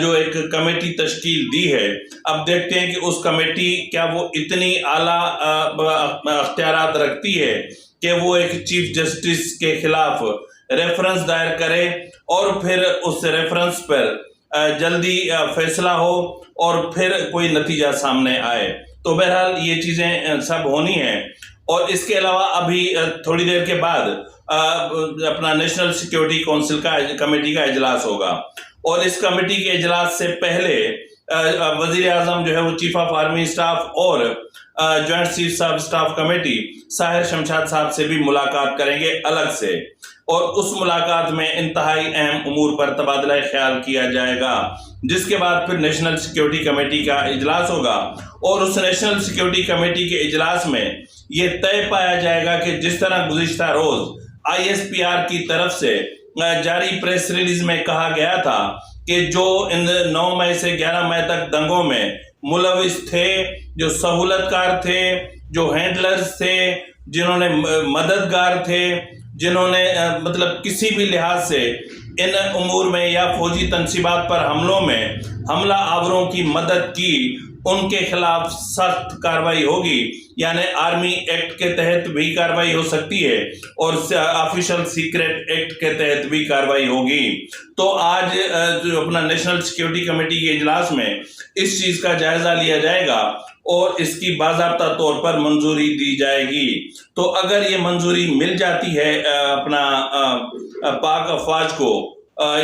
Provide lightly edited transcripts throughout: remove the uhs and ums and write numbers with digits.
جو ایک کمیٹی تشکیل دی ہے، اب دیکھتے ہیں کہ اس کمیٹی کیا وہ اتنی اعلیٰ اختیارات رکھتی ہے کہ وہ ایک چیف جسٹس کے خلاف ریفرنس دائر کرے اور پھر اس ریفرنس پر جلدی فیصلہ ہو اور پھر کوئی نتیجہ سامنے آئے۔ تو بہرحال یہ چیزیں سب ہونی ہیں، اور اس کے علاوہ ابھی تھوڑی دیر کے بعد اپنا نیشنل سیکیورٹی کونسل کا کمیٹی کا اجلاس ہوگا، اور اس کمیٹی کے اجلاس سے پہلے وزیر اعظم جو ہے وہ چیف آف آرمی اسٹاف اور joint chief of staff committee Sahir Shamshad صاحب سے بھی ملاقات کریں گے الگ سے، اور اس ملاقات میں انتہائی اہم امور پر تبادلہ خیال کیا جائے گا، جس کے بعد پھر نیشنل سیکیورٹی کمیٹی کا اجلاس ہوگا، اور اس نیشنل سیکیورٹی کمیٹی کے اجلاس میں یہ طے پایا جائے گا کہ جس طرح گزشتہ روز ISPR کی طرف سے جاری پریس ریلیز میں کہا گیا تھا کہ جو ان 9 مئی سے 11 مئی تک دنگوں میں ملوث تھے، جو سہولت کار تھے، جو ہینڈلرز تھے، جنہوں نے مددگار تھے، جنہوں نے مطلب کسی بھی لحاظ سے ان امور میں یا فوجی تنصیبات پر حملوں میں حملہ آوروں کی مدد کی، ان کے خلاف سخت کارروائی ہوگی، یعنی آرمی ایکٹ کے تحت بھی کارروائی ہو سکتی ہے اور آفیشل سیکرٹ ایکٹ کے تحت بھی کارروائی ہوگی۔ تو آج جو اپنا نیشنل سیکیورٹی کمیٹی کے اجلاس میں اس چیز کا جائزہ لیا جائے گا اور اس کی باضابطہ طور پر منظوری دی جائے گی۔ تو اگر یہ منظوری مل جاتی ہے اپنا پاک افواج کو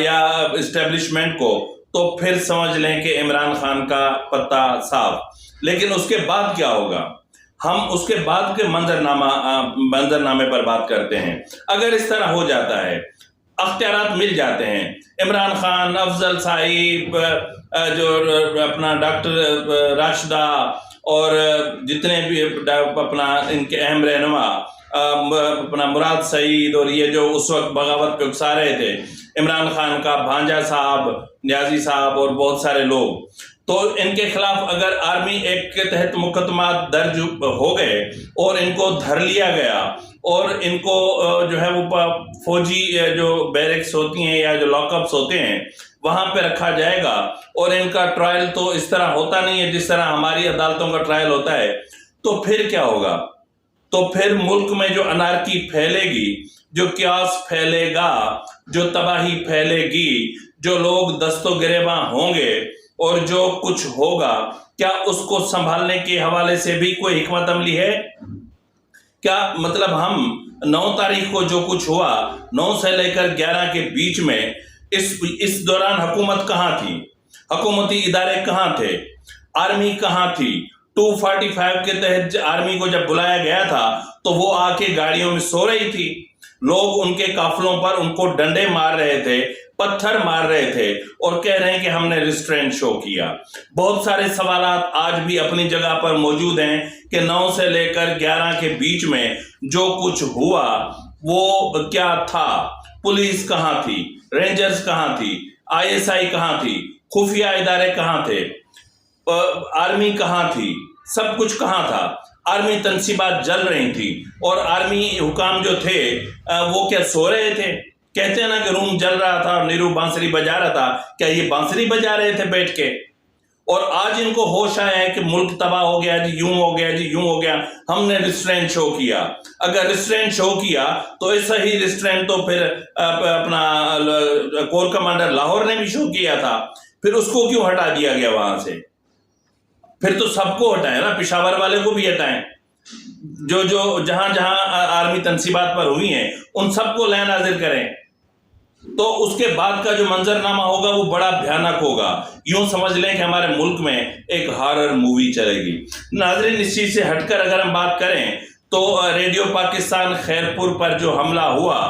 یا اسٹیبلشمنٹ کو، تو پھر سمجھ لیں کہ عمران خان کا پتہ صاف۔ لیکن اس کے بعد کیا ہوگا؟ ہم اس کے بعد کے منظرنامے پر بات کرتے ہیں۔ اگر اس طرح ہو جاتا ہے، اختیارات مل جاتے ہیں، عمران خان، افضل صاحب، جو اپنا ڈاکٹر راشدہ اور جتنے بھی اپنا ان کے اہم رہنما اپنا مراد سعید، اور یہ جو اس وقت بغاوت پہ اکسا رہے تھے، عمران خان کا بھانجا صاحب، نیازی صاحب اور بہت سارے لوگ، تو ان کے خلاف اگر آرمی ایکٹ کے تحت مقدمات درج ہو گئے اور ان کو دھر لیا گیا اور ان کو جو ہے وہ فوجی جو بیرکس ہوتی ہیں یا جو لاک اپس ہوتے ہیں وہاں پہ رکھا جائے گا، اور ان کا ٹرائل تو اس طرح ہوتا نہیں ہے جس طرح ہماری عدالتوں کا ٹرائل ہوتا ہے، تو پھر کیا ہوگا؟ تو پھر ملک میں جو انارکی پھیلے گی، جو کیاس پھیلے گا، جو تباہی پھیلے گی، جو لوگ دست و گریباں ہوں گے اور جو کچھ ہوگا، کیا اس کو سنبھالنے کے حوالے سے بھی کوئی حکمت عملی ہے؟ کیا مطلب ہم 9 تاریخ کو جو کچھ ہوا، 9 سے لے کر 11 کے بیچ میں اس دوران حکومت کہاں تھی؟ حکومتی ادارے کہاں تھے؟ آرمی کہاں تھی؟ 245 کے تحت آرمی کو جب بلایا گیا تھا تو وہ آ کے گاڑیوں میں سو رہی تھی، لوگ ان کے قافلوں پر ان کو ڈنڈے مار رہے تھے، پتھر مار رہے تھے، اور کہہ رہے ہیں کہ ہم نے ریسٹرینٹ شو کیا۔ بہت سارے سوالات آج بھی اپنی جگہ پر موجود ہیں کہ 9 سے لے کر 11 کے بیچ میں جو کچھ ہوا وہ کیا تھا؟ پولیس کہاں تھی؟ رینجرز کہاں تھی؟ ISI کہاں تھی؟ خفیہ ادارے کہاں تھے؟ آرمی کہاں تھی؟ سب کچھ کہاں تھا؟ آرمی تنصیبات جل رہی تھی اور آرمی حکام جو تھے وہ کیا سو رہے تھے؟ کہتے ہیں نا کہ روم جل رہا تھا اور نیرو بانسری بجا رہا تھا، کیا یہ بانسری بجا رہے تھے بیٹھ کے؟ اور آج ان کو ہوش آیا ہے کہ ملک تباہ ہو گیا جی، یوں ہو گیا جی، یوں ہو گیا، ہم نے ریسٹرینٹ شو کیا۔ اگر ریسٹرینٹ شو کیا تو ایسا ہی ریسٹرینٹ تو پھر اپنا کور کمانڈر لاہور نے بھی شو کیا تھا، پھر اس کو کیوں ہٹا دیا گیا وہاں سے؟ پھر تو سب کو ہٹائیں نا، پشاور والے کو بھی ہٹائیں، جو جہاں جہاں آرمی تنصیبات پر ہوئی ہیں ان سب کو لائن حاضر کریں۔ تو اس کے بعد کا جو منظرنامہ ہوگا وہ بڑا بھیانک ہوگا، یوں سمجھ لیں کہ ہمارے ملک میں ایک ہارر مووی چلے گی۔ ناظرین، اس چیز سے ہٹ کر اگر ہم بات کریں تو ریڈیو پاکستان خیرپور پر جو حملہ ہوا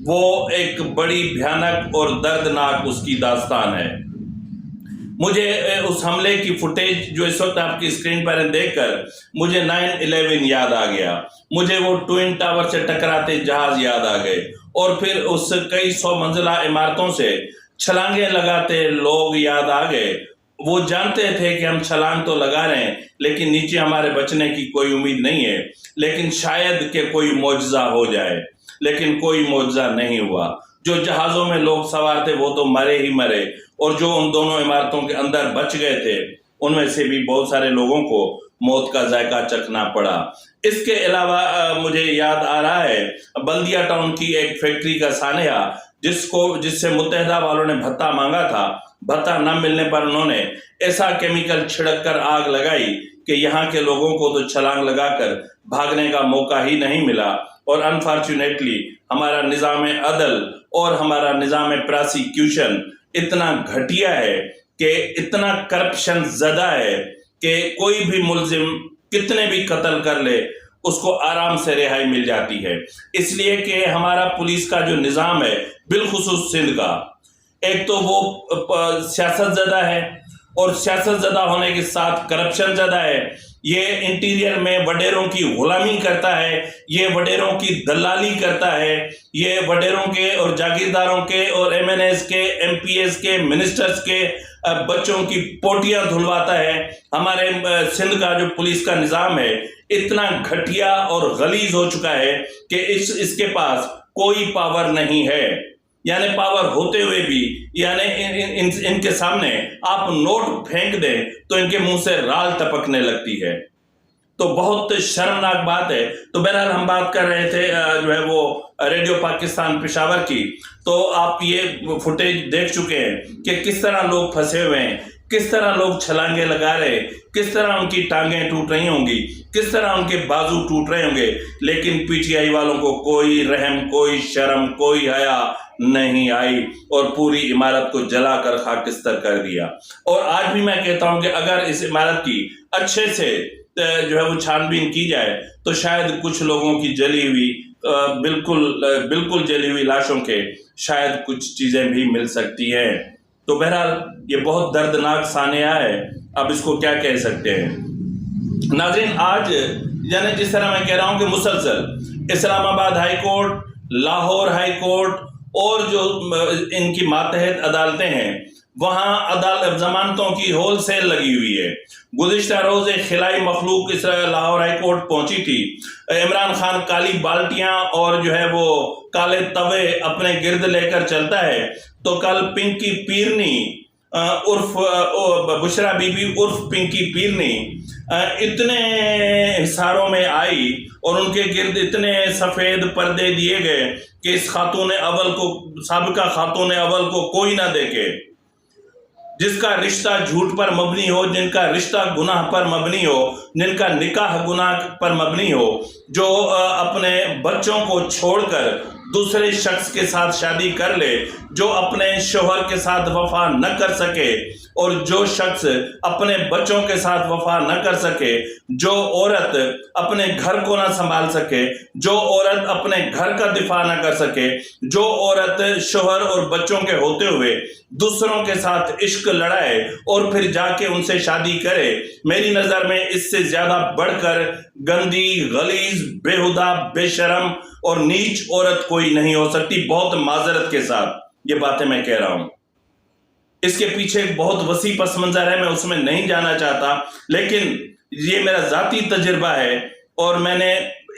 وہ ایک بڑی بھیانک اور دردناک اس کی داستان ہے۔ مجھے اس حملے کی فوٹیج جو اس وقت آپ کی اسکرین پر دیکھ کر مجھے 9/11 یاد آ گیا، مجھے وہ ٹوئن ٹاور سے ٹکراتے جہاز یاد آ گئے، اور پھر اس کئی 100 منزلہ عمارتوں سے چھلانگیں لگاتے لوگ یاد آ گئے۔ وہ جانتے تھے کہ ہم چھلانگ تو لگا رہے ہیں لیکن نیچے ہمارے بچنے کی کوئی امید نہیں ہے، لیکن شاید کہ کوئی معجزہ ہو جائے، لیکن کوئی معجزہ نہیں ہوا۔ جو جہازوں میں لوگ سوار تھے وہ تو مرے ہی مرے، اور جو ان دونوں عمارتوں کے اندر بچ گئے تھے ان میں سے بھی بہت سارے لوگوں کو موت کا ذائقہ چکھنا پڑا۔ اس کے علاوہ مجھے یاد آ رہا ہے بلدیہ ٹاؤن کی ایک فیکٹری کا سانحہ جس سے متحدہ والوں نے بھتہ مانگا تھا، بھتہ نہ ملنے پر انہوں نے ایسا کیمیکل چھڑک کر آگ لگائی کہ یہاں کے لوگوں کو تو چھلانگ لگا کر بھاگنے کا موقع ہی نہیں ملا، اور انفارچونیٹلی ہمارا نظام عدل اور ہمارا نظام پراسیکیوشن اتنا گھٹیا ہے کہ اتنا کرپشن زدہ ہے کہ کوئی بھی ملزم کتنے بھی قتل کر لے اس کو آرام سے رہائی مل جاتی ہے، اس لیے کہ ہمارا پولیس کا جو نظام ہے بالخصوص سندھ کا، ایک تو وہ سیاست زدہ ہے، اور سیاست زدہ ہونے کے ساتھ کرپشن زدہ ہے، یہ انٹیریئر میں وڈیروں کی غلامی کرتا ہے، یہ وڈیروں کی دلالی کرتا ہے، یہ وڈیروں کے اور جاگیرداروں کے اور ایم این ایز کے، ایم پی ایز کے، منسٹرز کے بچوں کی پوٹیاں دھلواتا ہے۔ ہمارے سندھ کا جو پولیس کا نظام ہے اتنا گھٹیا اور غلیظ ہو چکا ہے کہ اس کے پاس کوئی پاور نہیں ہے، یعنی پاور ہوتے ہوئے بھی یعنی ان کے سامنے آپ نوٹ پھینک دیں تو ان کے منہ سے رال ٹپکنے لگتی ہے، تو بہت شرمناک بات ہے۔ تو بہرحال ہم بات کر رہے تھے جو ہے وہ ریڈیو پاکستان پشاور کی، تو آپ یہ فوٹیج دیکھ چکے ہیں کہ کس طرح لوگ پھنسے ہوئے ہیں، کس طرح لوگ چھلانگے لگا رہے، کس طرح ان کی ٹانگیں ٹوٹ رہی ہوں گی، کس طرح ان کے بازو ٹوٹ رہے ہوں گے، لیکن پی ٹی آئی والوں کو کوئی رحم، کوئی شرم، کوئی حیا نہیں آئی، اور پوری عمارت کو جلا کر خاکستر کر دیا۔ اور آج بھی میں کہتا ہوں کہ اگر اس عمارت کی اچھے سے جو ہے وہ چھان بین کی جائے تو شاید کچھ لوگوں کی جلی ہوئی بالکل جلی ہوئی لاشوں کے شاید کچھ چیزیں بھی مل سکتی ہیں۔ تو بہرحال یہ بہت دردناک سانحہ ہے، اب اس کو کیا کہہ سکتے ہیں۔ ناظرین، آج یعنی جس طرح میں کہہ رہا ہوں کہ مسلسل اسلام آباد high court, Lahore high court اور جو ان کی ماتحت عدالتیں ہیں وہاں ضمانتوں کی ہول سیل لگی ہوئی ہے۔ گزشتہ روز ایک خلائی مخلوق اس لاہور ہائی کورٹ پہنچی تھی۔ عمران خان کالی بالٹیاں اور جو ہے وہ کالے توے اپنے گرد لے کر چلتا ہے، تو کل پنکی پیرنی عرف بشرا بی بی عرف پنکی پیرنی اتنے حصاروں میں آئی اور ان کے گرد اتنے سفید پردے دیے گئے کہ اس خاتون اول کو، سابقہ خاتون اول کو کوئی نہ دیکھے، جس کا رشتہ جھوٹ پر مبنی ہو، جن کا رشتہ گناہ پر مبنی ہو، جن کا نکاح گناہ پر مبنی ہو، جو اپنے بچوں کو چھوڑ کر دوسرے شخص کے ساتھ شادی کر لے، جو اپنے شوہر کے ساتھ وفا نہ کر سکے، اور جو شخص اپنے بچوں کے ساتھ وفا نہ کر سکے، جو عورت اپنے گھر کو نہ سنبھال سکے، جو عورت اپنے گھر کا دفاع نہ کر سکے، جو عورت شوہر اور بچوں کے ہوتے ہوئے دوسروں کے ساتھ عشق لڑائے اور پھر جا کے ان سے شادی کرے، میری نظر میں اس سے زیادہ بڑھ کر گندی، غلیظ، بےہودہ، بے شرم اور نیچ عورت کوئی نہیں ہو سکتی۔ بہت معذرت کے ساتھ یہ باتیں میں کہہ رہا ہوں، اس کے پیچھے ایک بہت وسیع پس منظر ہے، میں اس میں نہیں جانا چاہتا، لیکن یہ میرا ذاتی تجربہ ہے اور میں نے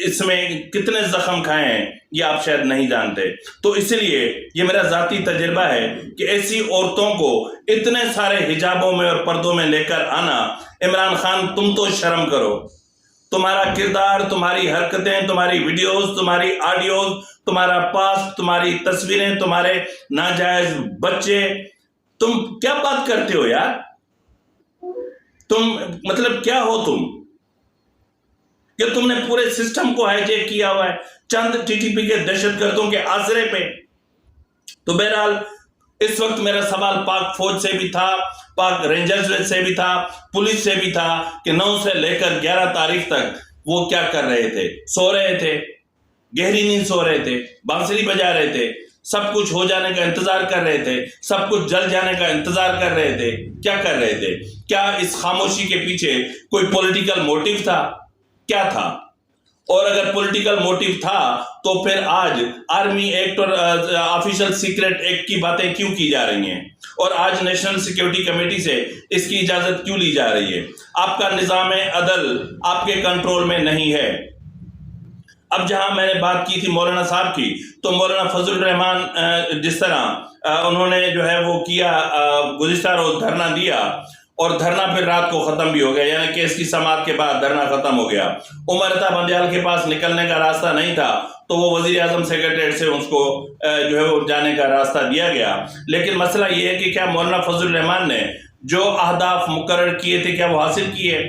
اس میں کتنے زخم کھائے ہیں یہ آپ شاید نہیں جانتے۔ تو اس لیے یہ میرا ذاتی تجربہ ہے کہ ایسی عورتوں کو اتنے سارے حجابوں میں اور پردوں میں لے کر آنا، عمران خان تم تو شرم کرو، تمہارا کردار، تمہاری حرکتیں، تمہاری ویڈیوز، تمہاری آڈیوز، تمہارا پاسٹ، تمہاری تصویریں، تمہارے ناجائز بچے، تم کیا بات کرتے ہو یار؟ تم مطلب کیا ہو تم کہ تم نے پورے سسٹم کو ہائی جیک کیا ہوا ہے چند ٹی ٹی پی کے دہشت گردوں کے آسرے پہ۔ تو بہرحال اس وقت میرا سوال پاک فوج سے بھی تھا، پاک رینجرز سے بھی تھا، پولیس سے بھی تھا کہ 9 سے لے کر 11 تاریخ تک وہ کیا کر رہے تھے؟ سو رہے تھے، گہری نیند سو رہے تھے، بانسری بجا رہے تھے، سب کچھ ہو جانے کا انتظار کر رہے تھے، سب کچھ جل جانے کا انتظار کر رہے تھے، کیا کر رہے تھے؟ کیا اس خاموشی کے پیچھے کوئی پولیٹیکل موٹیو تھا؟ کیا تھا؟ اور اگر پولیٹیکل موٹیو تھا تو پھر آج آرمی ایکٹ اور آفیشل سیکرٹ ایکٹ کی باتیں کیوں کی جا رہی ہیں، اور آج نیشنل سیکیورٹی کمیٹی سے اس کی اجازت کیوں لی جا رہی ہے؟ آپ کا نظام عدل آپ کے کنٹرول میں نہیں ہے۔ اب جہاں میں نے بات کی تھی مولانا صاحب کی، تو مولانا فضل الرحمان جس طرح انہوں نے جو ہے وہ کیا، گزشتہ روز دھرنا دیا، اور دھرنا پھر رات کو ختم بھی ہو گیا، یعنی کیس کی سماعت کے بعد دھرنا ختم ہو گیا۔ عمر عطا بندیال کے پاس نکلنے کا راستہ نہیں تھا، تو وہ وزیر اعظم سیکریٹریٹ سے اس کو جو ہے وہ جانے کا راستہ دیا گیا۔ لیکن مسئلہ یہ ہے کہ کیا مولانا فضل الرحمان نے جو اہداف مقرر کیے تھے کیا وہ حاصل کیے؟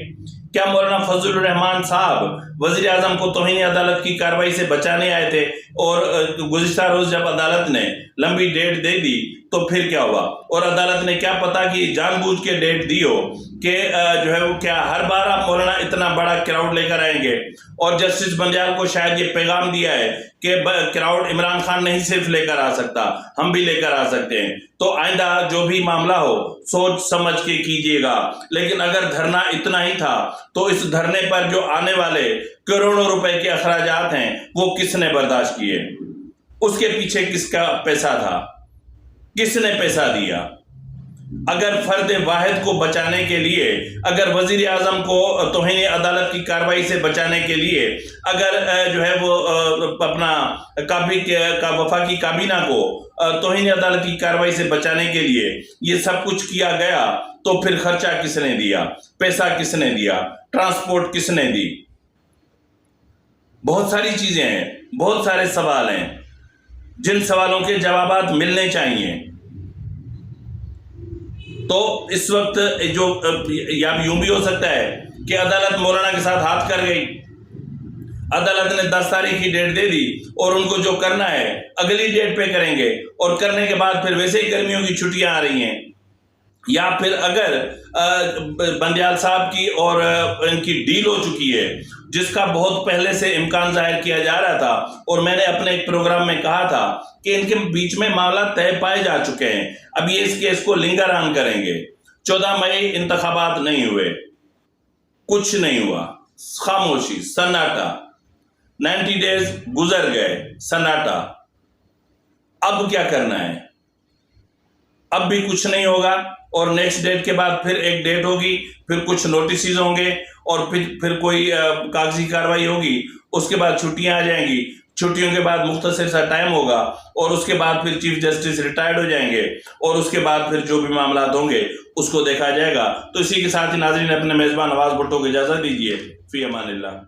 کیا مولانا فضل الرحمان صاحب وزیر اعظم کو توہین عدالت کی کارروائی سے بچانے آئے تھے، اور گزشتہ روز جب عدالت نے لمبی ڈیٹ دے دی تو پھر کیا ہوا؟ اور عدالت نے کیا پتا کہ جان بوجھ کے ڈیٹ دی ہو کہ جو ہے وہ کیا ہر بار آپ مولانا اتنا بڑا کراؤڈ لے کر آئیں گے؟ اور جسٹس بندیال کو شاید یہ پیغام دیا ہے کہ کراؤڈ عمران خان نہیں صرف لے کر آ سکتا، ہم بھی لے کر آ سکتے ہیں، تو آئندہ جو بھی معاملہ ہو سوچ سمجھ کے کیجیے گا۔ لیکن اگر دھرنا اتنا ہی تھا تو اس دھرنے پر جو آنے والے کروڑوں روپے کے اخراجات ہیں وہ کس نے برداشت کیے؟ اس کے پیچھے کس کا پیسہ تھا؟ کس نے پیسہ دیا؟ اگر فرد واحد کو بچانے کے لیے، اگر وزیر اعظم کو توہین عدالت کی کارروائی سے بچانے کے لیے، اگر جو ہے وہ اپنا وفاقی کابینہ کو توہین عدالت کی کارروائی سے بچانے کے لیے یہ سب کچھ کیا گیا، تو پھر خرچہ کس نے دیا؟ پیسہ کس نے دیا؟ ٹرانسپورٹ کس نے دی؟ بہت ساری چیزیں ہیں، بہت سارے سوال ہیں جن سوالوں کے جوابات ملنے چاہیے۔ تو اس وقت جو یا یوں بھی ہو سکتا ہے کہ عدالت مولانا کے ساتھ ہاتھ کر گئی، عدالت نے 10 تاریخ کی ڈیٹ دے دی، اور ان کو جو کرنا ہے اگلی ڈیٹ پہ کریں گے، اور کرنے کے بعد پھر ویسے ہی گرمیوں کی چھٹیاں آ رہی ہیں۔ یا پھر اگر بندیال صاحب کی اور ان کی ڈیل ہو چکی ہے، جس کا بہت پہلے سے امکان ظاہر کیا جا رہا تھا، اور میں نے اپنے ایک پروگرام میں کہا تھا کہ ان کے بیچ میں معاملہ طے پائے جا چکے ہیں، اب یہ اس کیس کو لنگر آن کریں گے۔ 14 مئی انتخابات نہیں ہوئے، کچھ نہیں ہوا، خاموشی، سناٹا، 90 ڈیز گزر گئے، سناٹا۔ اب کیا کرنا ہے؟ اب بھی کچھ نہیں ہوگا، اور نیکسٹ ڈیٹ کے بعد پھر ایک ڈیٹ ہوگی، پھر کچھ نوٹسز ہوں گے، اور پھر کوئی کاغذی کارروائی ہوگی، اس کے بعد چھٹیاں آ جائیں گی، چھٹیوں کے بعد مختصر سا ٹائم ہوگا، اور اس کے بعد پھر چیف جسٹس ریٹائرڈ ہو جائیں گے، اور اس کے بعد پھر جو بھی معاملات ہوں گے اس کو دیکھا جائے گا۔ تو اسی کے ساتھ ہی ناظرین اپنے میزبان نواز بھٹو کو اجازت دیجیے، فی امان اللہ۔